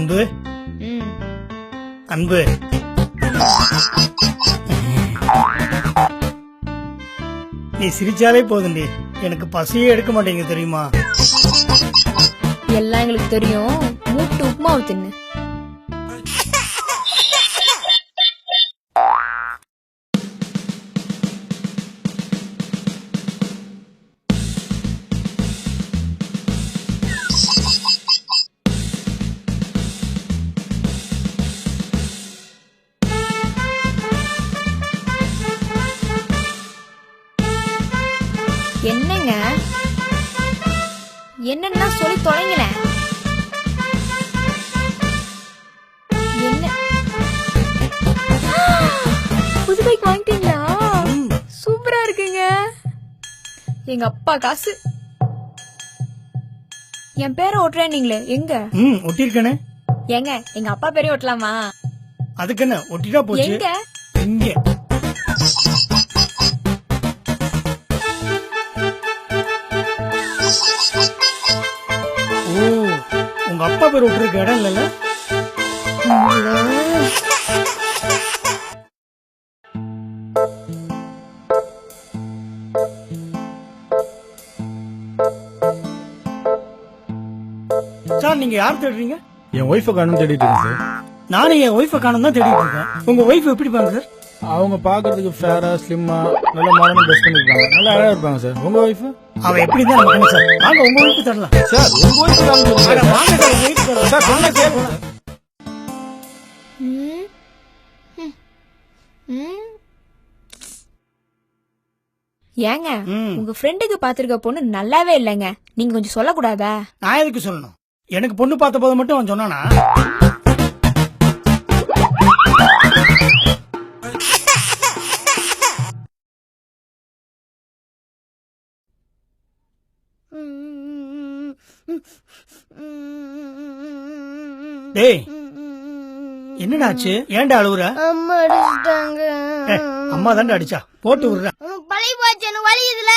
அன்பு அன்பு, நீ சிரிச்சாலே போதுண்டி, எனக்கு பசியே எடுக்க மாட்டேங்க தெரியுமா? எல்லாம் எங்களுக்கு தெரியும். மூட்டு உப்புமாவை தின்னு. என்னங்க என்னன்னா சொல்லி தொடங்கல. என்ன புது பைக் வாங்கிட்டீங்களா? சூப்பரா இருக்குங்க. எங்க அப்பா காசு. என் பேரை ஒட்டுறேன்னீங்களே, எங்க? ஒட்டிருக்கேனே. ஏங்க எங்க அப்பா பேரையும் ஒட்டலாமா? அதுக்கு என்ன, ஒட்டிட்டா போச்சு. எங்க? இங்க. ஓ, உங்க அப்பா பேர் ஒட்டுறதுக்கு இடம் இல்லைல்ல? சார், நீங்க யார் தேடுறீங்க? என் ஒய்ஃபை காணும் தேடிட்டு இருக்கேன் சார். நானும் என் ஒய்ஃபை காணும் தான் தேடிட்டு இருக்கேன். உங்க ஒய்ஃப் எப்படி பாங்க சார்? அவங்க பாக்குறதுக்கு ஃபேரா ஸ்லிம்மா நல்ல மாடர்ன் ட்ரெஸ் பண்ணிருப்பாங்க, நல்லா அழகா இருப்பாங்க சார். உங்க ஒய்ஃப்? அவ எப்படி தான் நம்ம சார். வாங்க உங்க ஒய்ஃப் தரலாம் சார். உங்க ஒய்ஃப் தான் வாங்க சார், உங்க ஒய்ஃப் தரலாம் சார். சொன்னா கேளுங்க சார். ஏங்க உங்க ஃப்ரெண்டுக்கு பாத்துருக்க பொண்ணு நல்லாவே இல்லைங்க. நீங்க கொஞ்சம் சொல்லக்கூடாதா? நான் எதுக்கு சொல்லணும்? எனக்கு பொண்ணு பார்த்த போது மட்டும் அவன் சொன்னானா? டேய், என்னடாச்சு? ஏன்டா அழுவுற? அம்மா அடிச்சிட்டாங்க. அம்மா தான்டா அடிச்சா, போட்டு விடுற. பழகி போச்சு, எனக்கு வலிக்குதுல.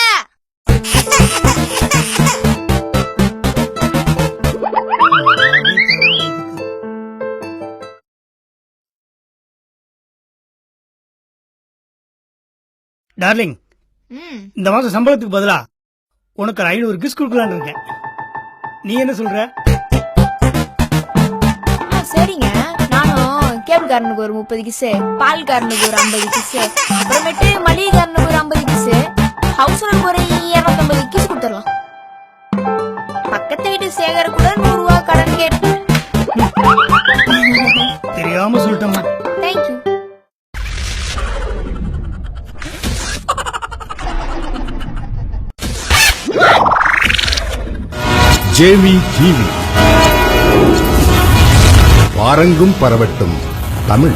டார்லிங், இந்த மாசம் சம்பளத்துக்கு பதிலா உனக்கு 500 கிஸ் கொடுக்கலான்னு இருக்கேன். நீ என்ன சொல்ற? சரிங்க, நானும் கேபிள்காரனுக்கு ஒரு 30 கிஸ், பால்காரனுக்கு ஒரு 50 கிஸ், அப்புறமேட்டு மளிகைக்காரனுக்கு ஒரு 50 கிஸ், ஹவுஸ் ஓனருக்கு ஒரு 250 கிஸ் கொடுத்துடலாம். பக்கத்து வீட்டு சேகர கூட 100 ரூபா கடன் கேட்டு. தெரியாம சொல்லிட்டோமா? தேங்க்யூ. ஜேவி டிவி, வாரங்கும் பரவட்டும் தமிழ்.